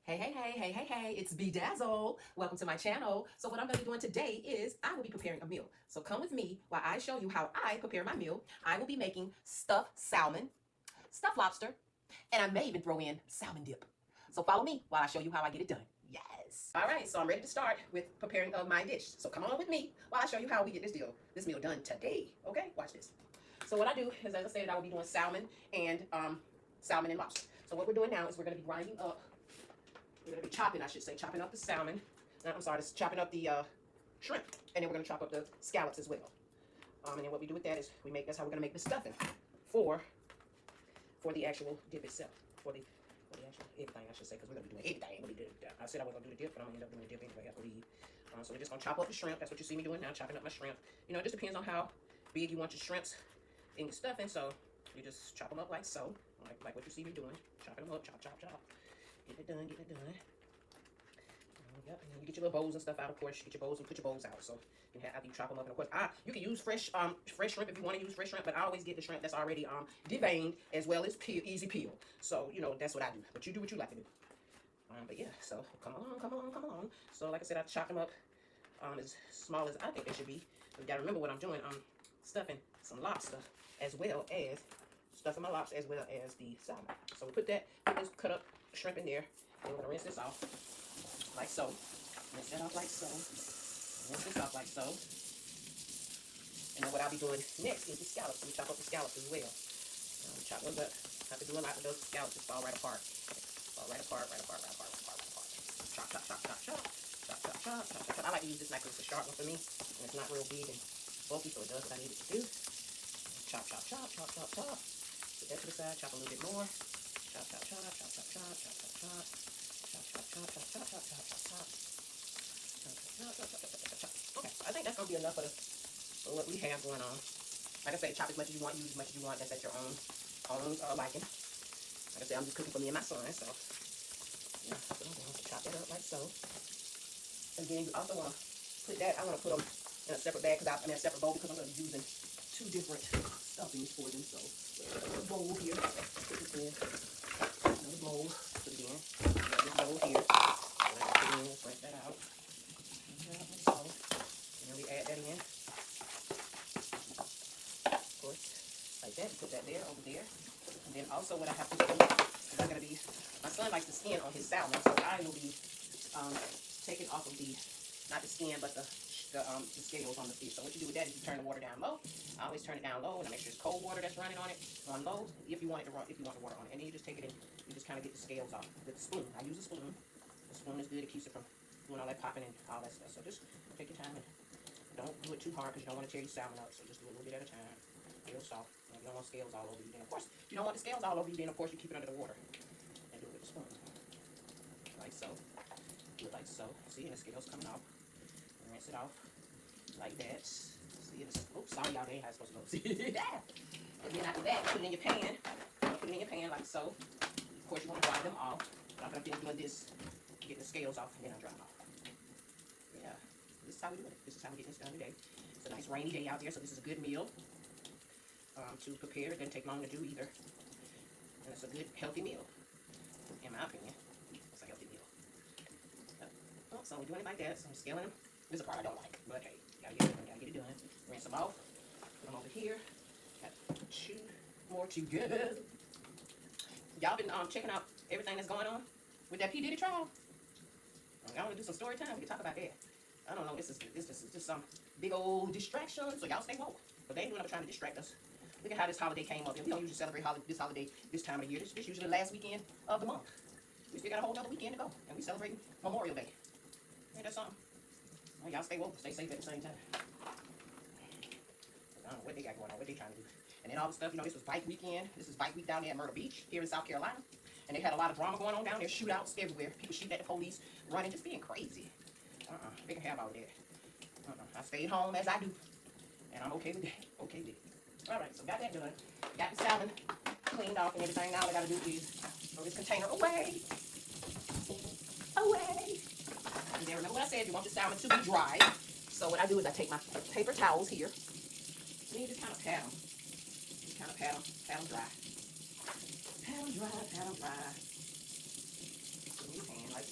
Hey, it's Bedazzle. Welcome to my channel. So what I'm going to be doing today is I will be preparing a meal. So come with me while I show you how I prepare my meal. I will be making stuffed salmon, stuffed lobster, and I may even throw in salmon dip. So follow me while I show you how I get it done. Yes. All right, so I'm ready to start with preparing of my dish. So come on with me while I show you how we get this meal done today. Okay, watch this. So what I do is, as I said, I will be doing salmon and lobster. So what we're doing now is we're going to be grinding up. We're going to be chopping, I should say, chopping up the salmon. I'm sorry, chopping up the shrimp. And then we're going to chop up the scallops as well. And then what we do with that is that's how we're going to make the stuffing for the actual dip itself. For the actual everything, I should say, because we're going to be doing everything. I said I wasn't going to do the dip, but I'm going to end up doing the dip anyway, I believe. So we're just going to chop up the shrimp. That's what you see me doing now, chopping up my shrimp. You know, it just depends on how big you want your shrimps in your stuffing. So you just chop them up like so, like what you see me doing. Chopping them up, chop. Getting it done. Yep, and then you get your little bowls and stuff out, of course. You get your bowls and put your bowls out. So you can have you chop them up. And of course, you can use fresh shrimp if you want to use fresh shrimp, but I always get the shrimp that's already deveined as well as easy peel. So, you know, that's what I do. But you do what you like to do. But yeah, so come along. So like I said, I chopped them up as small as I think they should be. But you gotta remember what I'm doing. I'm stuffing some lobster as well as stuffing my lobster as well as the salmon. So we put this cut up shrimp in there, and we're gonna rinse this off like so. Rinse that off like so. Rinse this off like so. And then what I'll be doing next is the scallops. We chop up the scallops as well. Chop those up. I have to do a lot with those scallops. Just fall right apart. Fall right apart. Chop. I like to use this knife because it's a sharp one for me, and it's not real big and bulky, so it does what I need it to do. Chop. Put that to the side. Chop a little bit more. Chop. Okay, I think that's gonna be enough for what we have going on. Like I say, chop as much as you want, use as much as you want. That's at your own liking. Like I say, I'm just cooking for me and my son, so yeah. So I'm going to chop that up like so. And then you also want to put that. I want to put them in a separate bag a separate bowl because I'm going to be using two different stuffings for them. So a bowl here. Put this in. Another bowl. Put it in. This bowl here. Break that out. So, and then we add that in. Of course, like that. Put that there, over there. And then also what I have to do is I'm going to be, my son likes the skin on his salmon, so I will be taking off of not the skin, but the scales on the fish. So what you do with that is you turn the water down low. I always turn it down low, and I make sure it's cold water that's running on it, on low, if you want the water on it. And then you just take it and you just kind of get the scales off with the spoon. I use a spoon. The spoon is good. It keeps it from doing all that popping and all that stuff. So just take your time and don't do it too hard because you don't want to tear your salmon up. So just do a little bit at a time. Real soft. You don't want scales all over you. Then of course, if you don't want the scales all over you, then of course you keep it under the water. And do it with a spoon. Like so. Do it like so. See, and the scales coming off. Rinse it off like that. See, oops, sorry y'all, they ain't how it's supposed to go. See? And then after that, put it in your pan. Put it in your pan like so. Of course, you want to dry them off. But I'm going to finish doing this, get the scales off, and then I'll dry them off. Yeah, this is how we do it. This is how we get this done today. It's a nice rainy day out there, so this is a good meal to prepare. It doesn't take long to do either. And it's a good, healthy meal, in my opinion. It's a healthy meal. So we're doing it like that. So I'm scaling them. This is the part I don't like, but hey, gotta get it done. Rinse them off. Put them over here. Got 2 more to go. Y'all been checking out everything that's going on with that P. Diddy trial? I want to do some story time. We can talk about that. I don't know. This is just some big old distraction. So y'all stay woke. But they ain't doing nothing trying to distract us. Look at how this holiday came up. And we don't usually celebrate this holiday this time of the year. This usually the last weekend of the month. We still got a whole other weekend to go. And we celebrating Memorial Day. Ain't that something? Well, y'all stay woke, stay safe at the same time. I don't know what they got going on, what they trying to do. And then all the stuff, you know, this was bike weekend. This is bike week down there at Myrtle Beach, here in South Carolina. And they had a lot of drama going on down there, shootouts everywhere. People shooting at the police, running, just being crazy. They can have all that. I stayed home as I do. And I'm okay with that. Okay with it. Alright, so got that done. Got the salmon cleaned off and everything. Now all I gotta do is throw this container away. And then remember what I said, you want your salmon to be dry. So what I do is I take my paper towels here. And you just kind of pat them. Just kind of pat them dry. Pat them dry. Put them in your pan like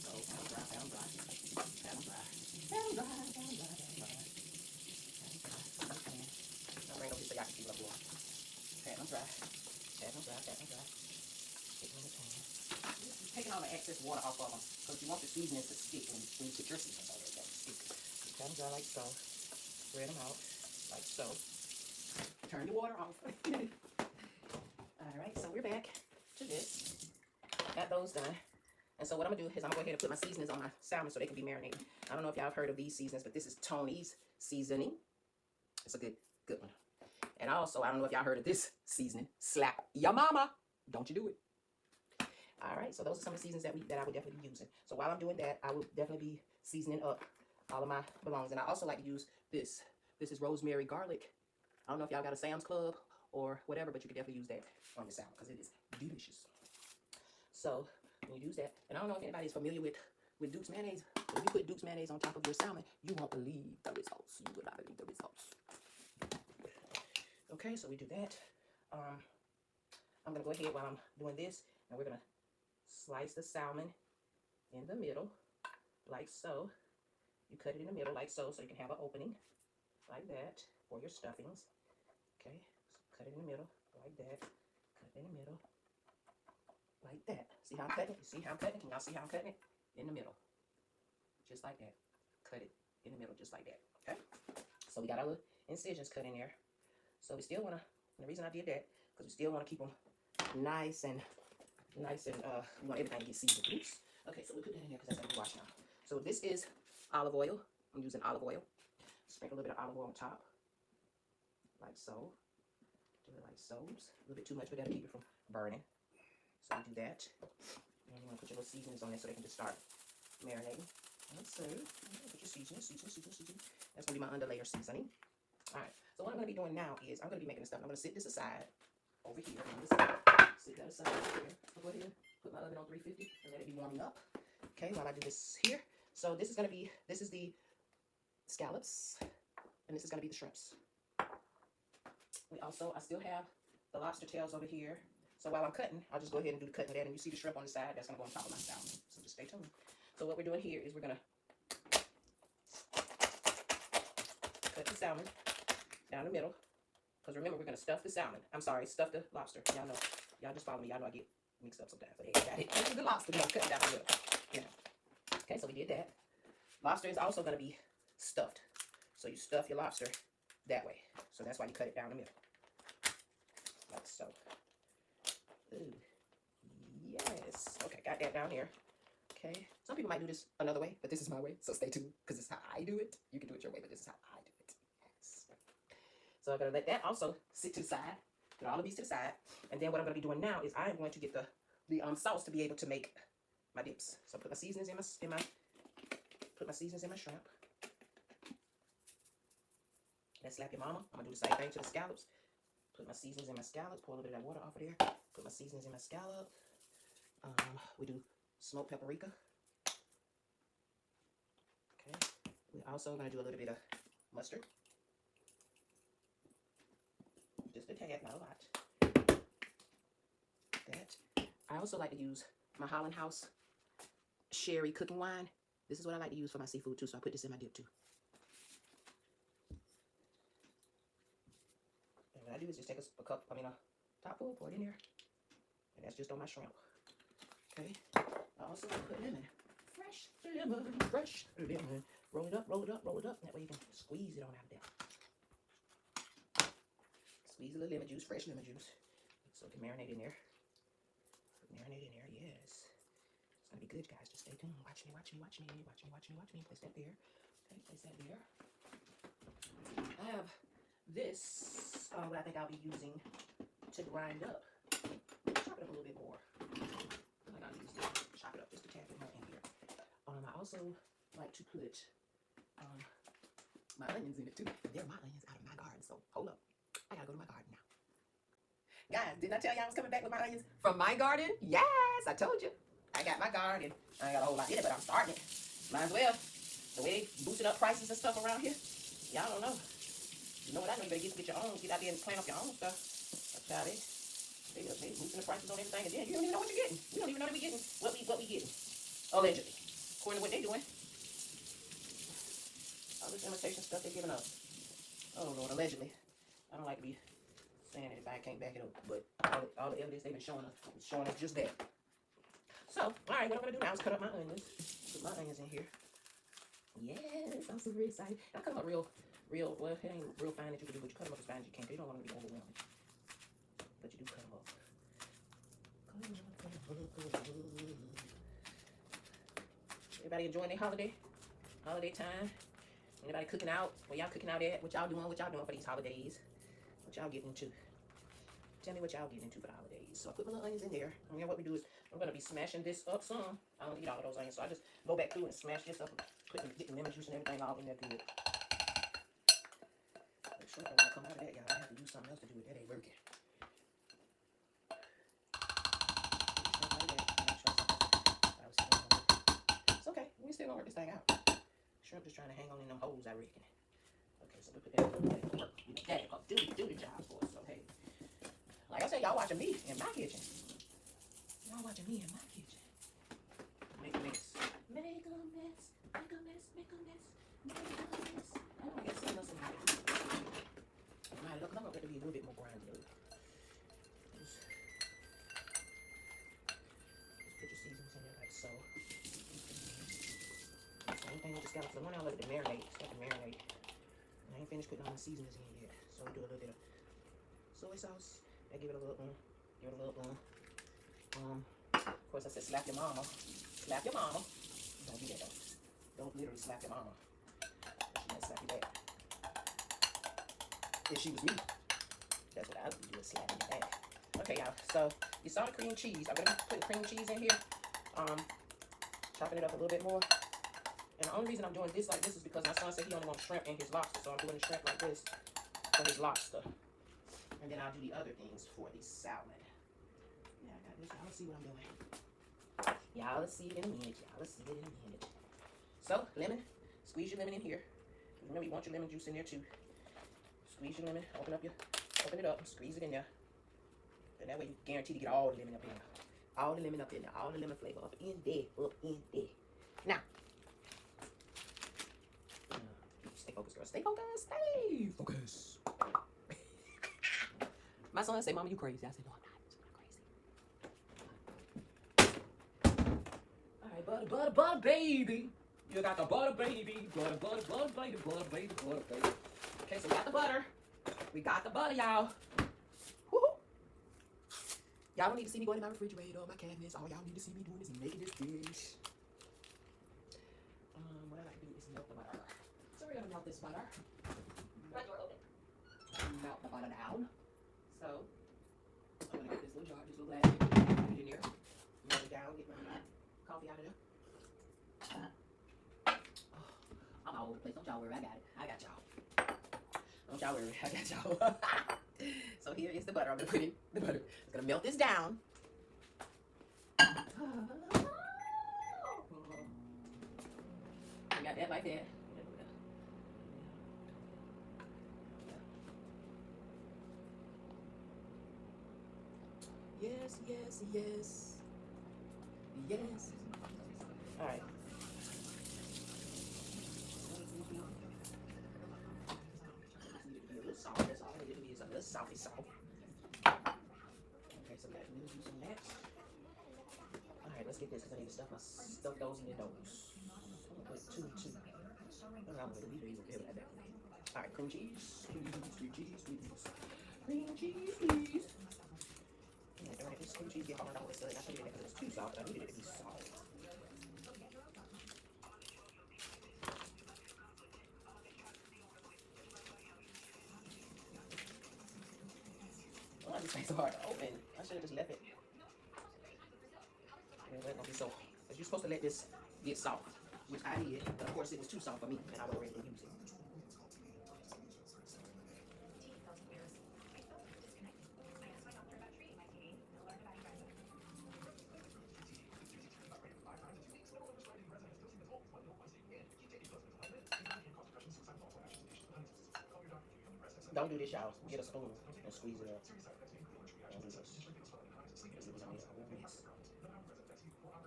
all the excess water off of them because you want the seasonings to stick when you put your seasonings on there. They stick. Cut them dry like so. Spread them out like so. Turn the water off. Alright, so we're back to this. Got those done. And so what I'm going to do is I'm going to go ahead and put my seasonings on my salmon so they can be marinated. I don't know if y'all have heard of these seasonings, but this is Tony's seasoning. It's a good one. And also, I don't know if y'all heard of this seasoning. Slap your mama. Don't you do it. Alright, so those are some of the seasons that I would definitely be using. So while I'm doing that, I will definitely be seasoning up all of my belongings. And I also like to use this. This is rosemary garlic. I don't know if y'all got a Sam's Club or whatever, but you can definitely use that on your salmon because it is delicious. So when you use that, and I don't know if anybody's familiar with Duke's mayonnaise. If you put Duke's mayonnaise on top of your salmon, you won't believe the results. You will not believe the results. Okay, so we do that. I'm going to go ahead while I'm doing this, and we're going to slice the salmon in the middle, like so. You cut it in the middle like so, so you can have an opening, like that, for your stuffings. Okay, so cut it in the middle, like that. Cut it in the middle, like that. See how I'm cutting it? You see how I'm cutting it? Can y'all see how I'm cutting it? In the middle, just like that. Cut it in the middle, just like that. Okay, so we got our little incisions cut in there. So we still want to, and the reason I did that, because we still want to keep them nice and we want everything to get seasoned. Oops. Okay, so we put that in there because that's what we wash now. So this is olive oil. I'm using olive oil. Sprinkle a little bit of olive oil on top, like so. Do it like so. Oops. A little bit too much, but that'll keep it from burning. So you do that. And you want to put your little seasonings on there so they can just start marinating. Like so. Put your seasoning. That's going to be my underlayer seasoning. All right. So what I'm going to be doing now is I'm going to be making this stuff. I'm going to sit this aside over here. Sit that aside over here. I'll go ahead and put my oven on 350 and let it be warming up. Okay, while I do this here. So this is the scallops, and this is going to be the shrimps. I still have the lobster tails over here. So while I'm cutting, I'll just go ahead and do the cutting of that. And you see the shrimp on the side, that's going to go on top of my salmon. So just stay tuned. So what we're doing here is we're going to cut the salmon down the middle. Because remember, we're going to stuff the salmon. I'm sorry, stuff the lobster. Y'all know. Y'all just follow me. Y'all know I get mixed up sometimes. But hey, got it. This is the lobster. We're going to cut it down the middle. Yeah. Okay, so we did that. Lobster is also going to be stuffed. So you stuff your lobster that way. So that's why you cut it down the middle. Like so. Ooh. Yes. Okay, got that down here. Okay. Some people might do this another way, but this is my way. So stay tuned, because this is how I do it. You can do it your way, but this is how I do it. Yes. So I'm going to let that also sit to the side. Put all of these to the side. And then what I'm going to be doing now is I'm going to get the sauce to be able to make my dips. So put my seasonings in my shrimp. Let's slap your mama. I'm going to do the same thing to the scallops. Put my seasonings in my scallops. Pour a little bit of that water off of there. Put my seasonings in my scallop. We do smoked paprika. Okay. We're also going to do a little bit of mustard. Just a tad, not a lot. That. I also like to use my Holland House sherry cooking wine. This is what I like to use for my seafood too, so I put this in my dip too. And what I do is just take a top full, pour it in there. And that's just on my shrimp. Okay. I also put lemon. Fresh lemon. Roll it up. That way you can squeeze it on out of there. Squeeze a little lemon juice, fresh lemon juice. So it can marinate in there. Yes. It's gonna be good, guys. Just stay tuned. Watch me. Place that there. Okay, place that there. I have this, what I think I'll be using to grind up. Chop it up a little bit more. I think I'll use this. Chop it up just a tad bit more in here. I also like to put my onions in it too. They're my onions out of my garden, so hold up. I gotta go to my garden now. Guys, didn't I tell you I was coming back with my onions from my garden? Yes, I told you. I got my garden. I ain't got a whole lot in it, but I'm starting it. Might as well. The way they boosted up prices and stuff around here, y'all don't know. You know what I know? You better get your own. Get out there and plant up your own stuff. That's how they boosting the prices on everything, and then you don't even know what you're getting. We don't even know that we're getting what we getting. Allegedly, according to what they're doing. All this imitation stuff they're giving us. Oh Lord, allegedly. I don't like to be saying it if I can't back it up, but all the evidence they've been showing us is showing us just that. So, all right, what I'm gonna do now is cut up my onions. Put my onions in here. Yes, I'm super excited. I cut them up real, well, it ain't real fine that you can do, but you cut them up as fine as you can, because you don't want them to be overwhelming. But you do cut them up. Everybody enjoying their holiday time? Anybody cooking out? Where y'all cooking out at? What y'all doing? What y'all doing for these holidays? What y'all getting into? Tell me what y'all getting into for the holidays. So I put my little onions in there. And then what we do is I'm gonna be smashing this up some. I don't eat all of those onions, so I just go back through and smash this up and get the lemon juice and everything all in there good. Make sure I don't want to come out of that, y'all. I have to do something else to do with that. Ain't working. It's okay. We still gonna work this thing out. Shrimp just trying to hang on in them holes, I reckon. Okay, so we put that in the work. Daddy gonna do the job for us. So hey, like I said, y'all watching me in my kitchen. Y'all watching me in my kitchen. Make a mess. Make a mess. Make a mess. Make a mess. Make a mess. I want to get something else in here. Alright, look, I'm going to be a little bit more grinded. Just put your seasonings in there like so. Same thing, I just got to one. I'll let it marinate. It's got to marinate. I ain't finished putting all the seasonings in yet. So I'll do a little bit of soy sauce. I give it a little give it a little of course I said slap your mama. Slap your mama. Don't do that though. Don't literally slap your mama. She might slap your dad. If she was me, that's what I would do, is slap your dad. Okay, y'all. So you saw the cream cheese. I'm gonna be putting cream cheese in here. Chopping it up a little bit more. And the only reason I'm doing this like this is because my son said he only wants shrimp in his lobster. So I'm doing the shrimp like this for his lobster. And then I'll do the other things for the salad. Yeah, I got this. Y'all see what I'm doing. Y'all will see it in a minute. Y'all will see it in a minute. So, lemon. Squeeze your lemon in here. Remember, you want your lemon juice in there too. Squeeze your lemon. Open it up. Squeeze it in there. And that way you guarantee to get all the lemon up in there. All the lemon up in there. All the lemon flavor up in there. Up in there. Now. Stay focused, girl. Stay focused. Stay focused. My son said, "Mama, you crazy." I said, "No, I'm not. I'm not crazy." All right, butter, butter, butter, baby. You got the butter, baby. Butter, butter, butter, baby, butter, baby, butter, baby. Okay, so we got the butter. We got the butter, y'all. Woo-hoo. Y'all don't need to see me going in my refrigerator or my cabinets. All y'all need to see me doing is making this dish. What I like to do is melt the butter. So we're gonna melt this butter. Front door open. Melt the butter down. So I'm gonna get this little jar, this little glass, put it in there, melt it down, get my coffee out of there. I'm all over the place. Don't y'all worry, I got it. I got y'all. Don't y'all worry, I got y'all. So here is the butter. I'm gonna put in the butter. It's gonna melt this down. I got that like that. Yes, yes, yes. Yes. All right. Salt. That's all I need to be is a little salty salt. Okay, so we got a little juice in that. All right, let's get this because I need to stuff those in the nose. I'm gonna put two. I'm gonna leave these okay with that. All right, cream cheese, please. Cream cheese, please. Yeah, don't let this cream cheese get hard all of a sudden. I put it in there because it was too soft. I needed it to be soft. Oh, this thing's so hard to open. I should have just left it. It wasn't gonna be so. Because you're supposed to let this get soft, which I did. But of course, it was too soft for me, and I wasn't ready to use it. Don't do this, y'all. Get a spoon and squeeze it up. Don't do this. Because it was on this whole mess.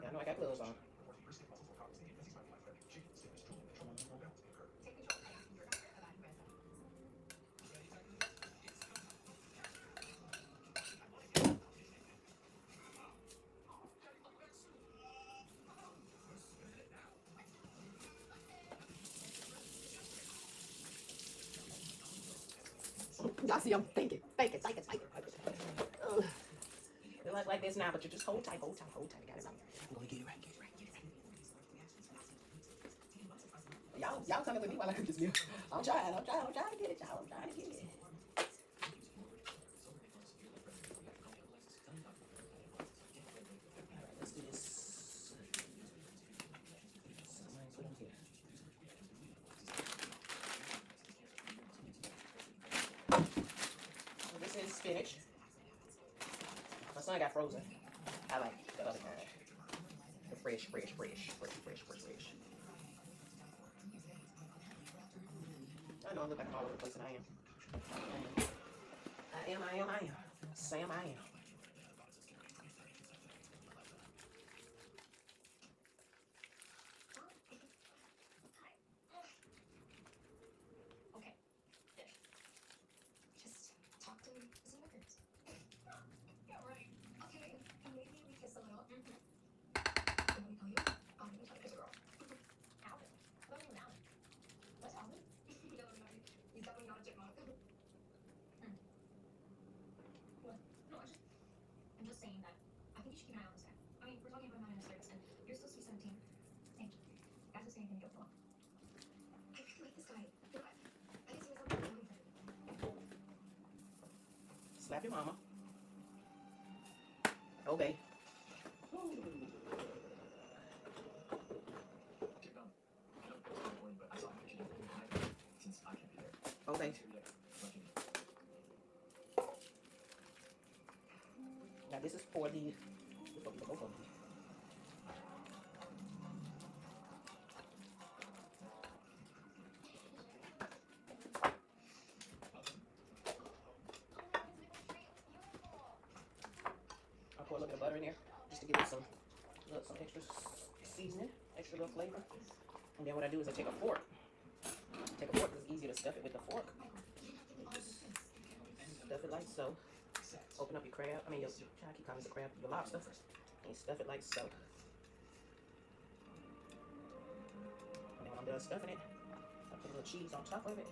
Yeah, I know I got gloves on. Y'all see I'm thinking. It like this now, but you just hold tight, hold tight, hold tight. Got it right. I'm gonna get it right, get it right, get it right. Y'all coming with me while I cook this meal. I'm trying to get it, y'all. I'm trying to get it. Alright, let's do this. Somebody put them here. So this is spinach. My son got frozen. I like the other kind. The fresh. I know I look like I'm all over the place, and I am. I am. Sam, I am. Okay, just talk to some workers. Yeah, right. Okay, maybe we kiss a little. Mm-hmm. Let me tell you. Let me tell you, there's a girl. Alvin. What about Alvin? What's Alvin? He doesn't know. He's definitely not a chipmunk. What? No, I'm just saying that I think you should keep an eye on this guy. I mean, we're talking about him in a service, and you're supposed to be 17. Thank you. That's the same thing you don't want. I really like this guy. You know, I can see myself working for him. Slap your mama. Obey. Obey. Now this is for the I'll pour a little bit of butter in there just to give it some extra seasoning, extra little flavor. And then what I do is I take a fork. Take a fork because it's easier to stuff it with the fork. Just stuff it like so. Open up your crab. I mean, your, I keep calling it the crab, your lobster. And you stuff it like so. And then when I'm done stuffing it, I put a little cheese on top of it.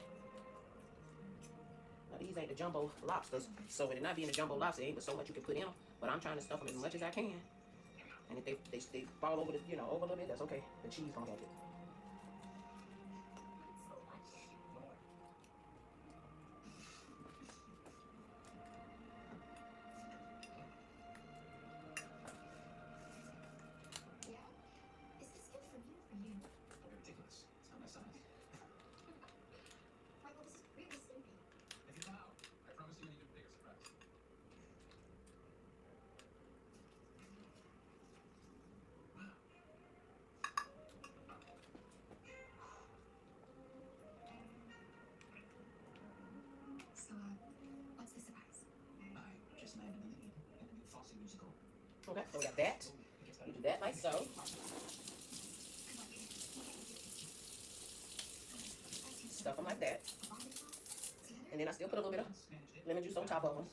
Now these ain't the jumbo lobsters, so with it not being a jumbo lobster, ain't but so much you can put in them. But I'm trying to stuff them as much as I can. And if they fall over the, over a little bit, that's okay. The cheese gonna have it. What's the surprise? I just landed the lead in the new Fosse musical. Okay, so we got that. You do that like so. Stuff them like that. And then I still put a little bit of lemon juice on top of them.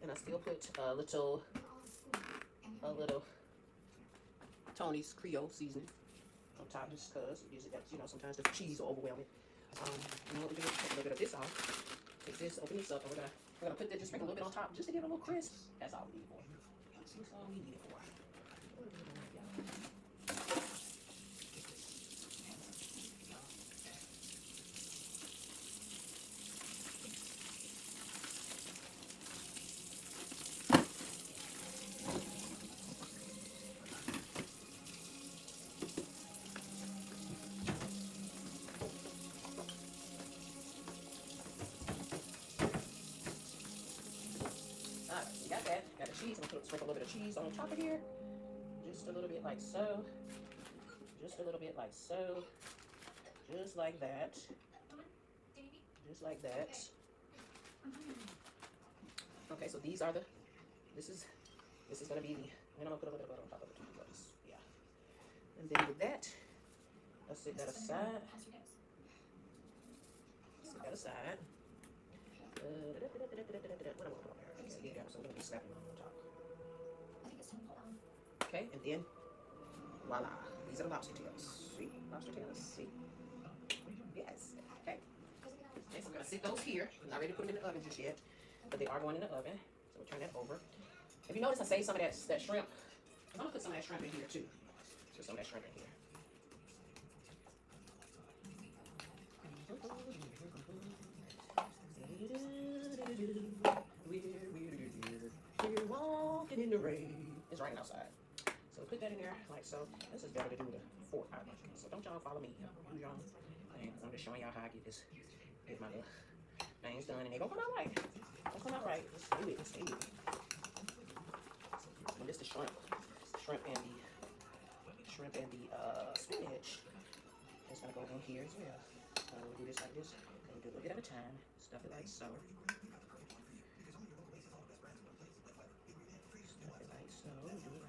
And I still put a little Tony's Creole seasoning on top just because usually that's, sometimes the cheese will overwhelm it. And what we do is take a little bit of this off. Take this, open this up, and we're gonna put that, just sprinkle a little bit on top just to give it a little crisp. That's all we need it for. That's all we need it for. Alright, we got that. Got the cheese. I'm gonna sprinkle a little bit of cheese on top of here. Just a little bit like so. Just a little bit like so. Just like that. Just like that. Okay, so these are this is gonna be the, and I'm gonna put a little bit of butter on top of it too, because, yeah. And then with that, let's set that aside. Set that aside. What am I gonna put on there? Yeah, so I'm gonna be slapping on top. Okay, and then voila, these are the lobster tails. See, lobster tails. See, yes. Okay. Okay, so I'm gonna sit those here. I'm not ready to put them in the oven just yet, but they are going in the oven. So we'll turn that over. If you notice, I saved some of that shrimp. I'm gonna put some of that shrimp in here too. Put some of that shrimp in here. We're walking in the rain. It's raining outside. So put that in there like so. This is better to do with a fork, I think. So don't y'all follow me. Do y'all. And I'm just showing y'all how I get my little things done. And they gonna come out right. Gonna come out right. Let's stay with it. Stay with it. And this is the shrimp. Shrimp and the spinach. It's gonna go in here as well. So we'll do this like this. And do a little bit at a time. Stuff it like so.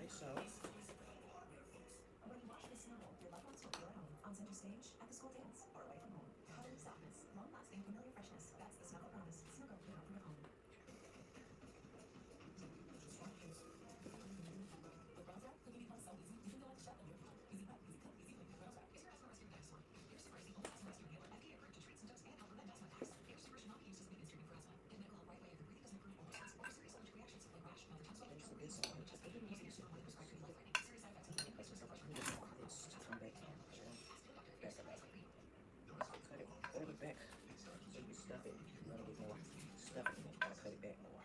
So. When you watch the snow, your loved ones will feel at home on center stage, at the school dance, or away from home. Cuddly softness, long-lasting familiar freshness. That's the Snuggle promise. Snuggle, your comfort at home. With Brown Wrap, cooking becomes so easy. You can feel like a chef in your food. Easy prep, easy cook, easy with Brown Wrap. Here's your restaurant recipe dinosaur. Here's super easy home restaurant recipe healer. FDA approved to treat symptoms and help prevent asthma attacks. Here's super should not be used as maintenance treatment for asthma. Get medical help right away if your breathing doesn't improve or worse, or serious allergic reactions like rash, mouth tongue swelling, trouble breathing, or chest pain. Using this treatment prescribed to life threatening. Serious side effects include Cut it back. So you stuff it. A little bit more. Stuff it. Gotta cut it back more.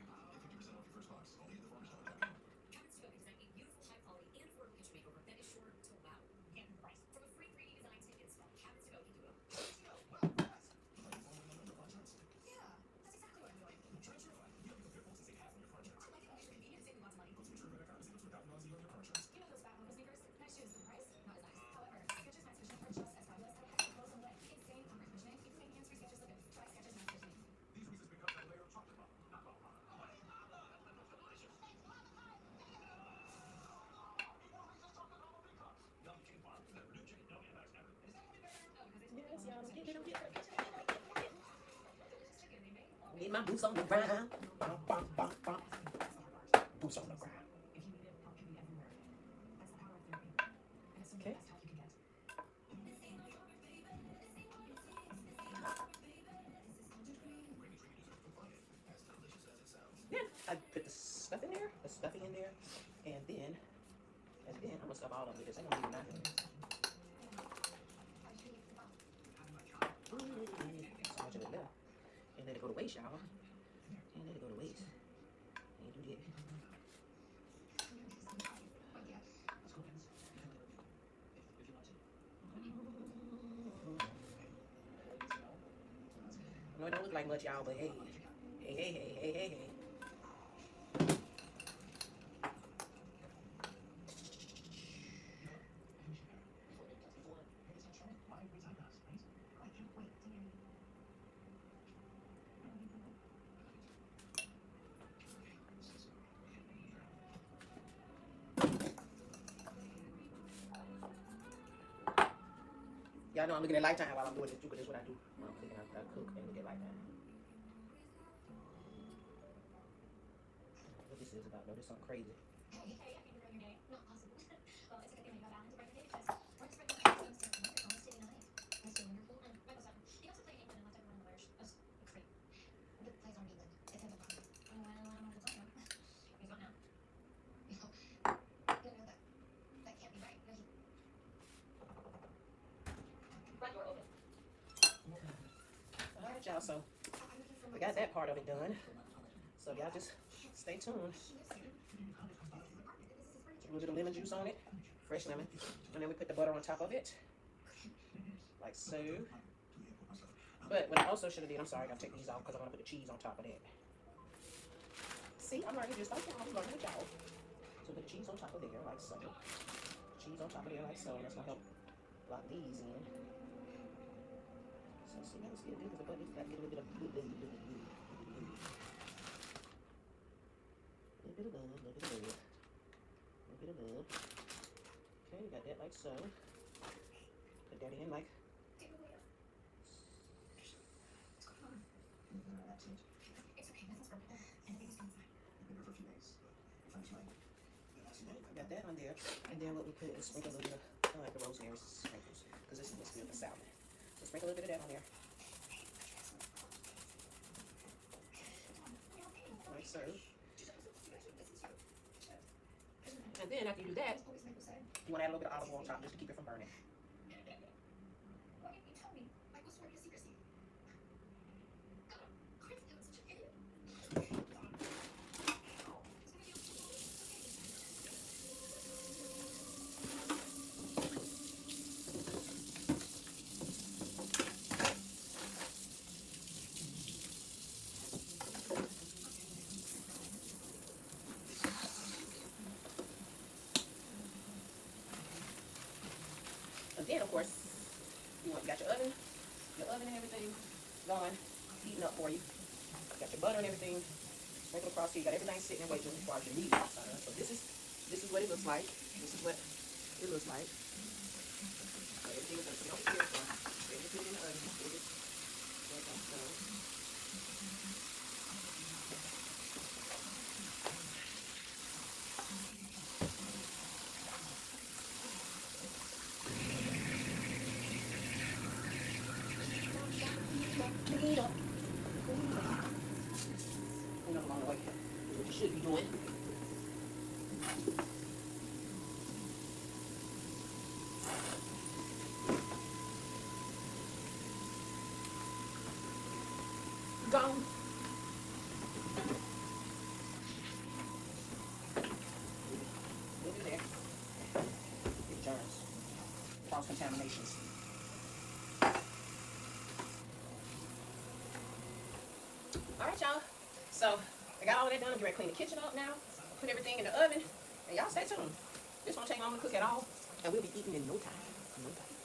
Cabot Studio can design a beautiful, high-quality, and affordable kitchen makeover that is sure to wow and impress. From a free 3D design to install, Cabot Studio can do it. Yeah, that's exactly what I'm doing. I like it when extra convenience, saving lots of money. You know those fat focus makers? Nice shoes, the price, not as nice. However, Skechers Max Cushioning are just as fabulous. Have a heck of clothes on the way. Insane comfort cushioning, including hands-free Skechers Slip-ins. Try Skechers Max Cushioning. Yes, y'all. Get my boots on the ground. Bump, bump, bump, bump. Boots on the ground. If you need it, help can be everywhere. That's the power of therapy. And it's some of the best help you can get. Yeah, I put the stuff in there, the stuffing in there, and then I'm gonna stuff all of it because I don't need nothing. So much of it left. And let it go to waste, y'all. And let it go to waste. And do that. No, it don't look like much, y'all, but hey. Hey. Y'all know I'm looking at Lifetime while I'm doing this too, because that's what I do. I'm cooking, I cook and look at Lifetime. What this is about, though, this is something crazy. Hey, I think we're going your day. Not possible. Well, it's a good thing we got Alan to break the day because we're just breaking the games to Mr. Almost Day Night. Mr. Wonderful and Michael Sutton. He also played England and left everyone in the lurch. That's great. The plays aren't England. It's him and Bobby. Oh, well, I don't know if it's on him. He's not now. No, that can't be right. No, he... Front door open. All right, y'all, so we got that part of it done. So y'all just stay tuned. A little bit of lemon juice on it, fresh lemon, and then we put the butter on top of it, like so. But what I also should have did, I'm sorry, I gotta take these off because I want to put the cheese on top of that. See, I'm learning just like y'all, I'm learning with y'all. So put the cheese on top of there, like so. Cheese on top of there, like so, and that's gonna help lock these in. So see, let's get this, but it's got a little bit of love. Okay, we got that like so. Put that in like. It's okay, nothing's broken. And everything's fine. Got that on there, and then what we put is sprinkle a little bit of like the rosemary sprinkles, because this is what's good for salmon. So sprinkle a little bit of that on there. serve. And then after you do that, Always make us say, you want to add a little bit of olive oil on top just to keep it from burning. why didn't you tell me? I was sworn to secrecy. God, I am such an idiot. And then, of course, you got your oven and everything going, heating up for you. Got your butter and everything sprinkled across here. You got everything sitting and waiting as far as your meat is concerned. So this is what it looks like. This is what it looks like. So everything is going to be over here. So ready to put it in the oven. Put it right on the stove. Clean up. Clean up along the way. That's what you should be doing. Gone. Look at there. Get germs. Cross contaminations. Alright, y'all. So I got all that done. I'm ready to clean the kitchen up now. Put everything in the oven. And y'all stay tuned. This won't take long to cook at all. And we'll be eating in no time. No time.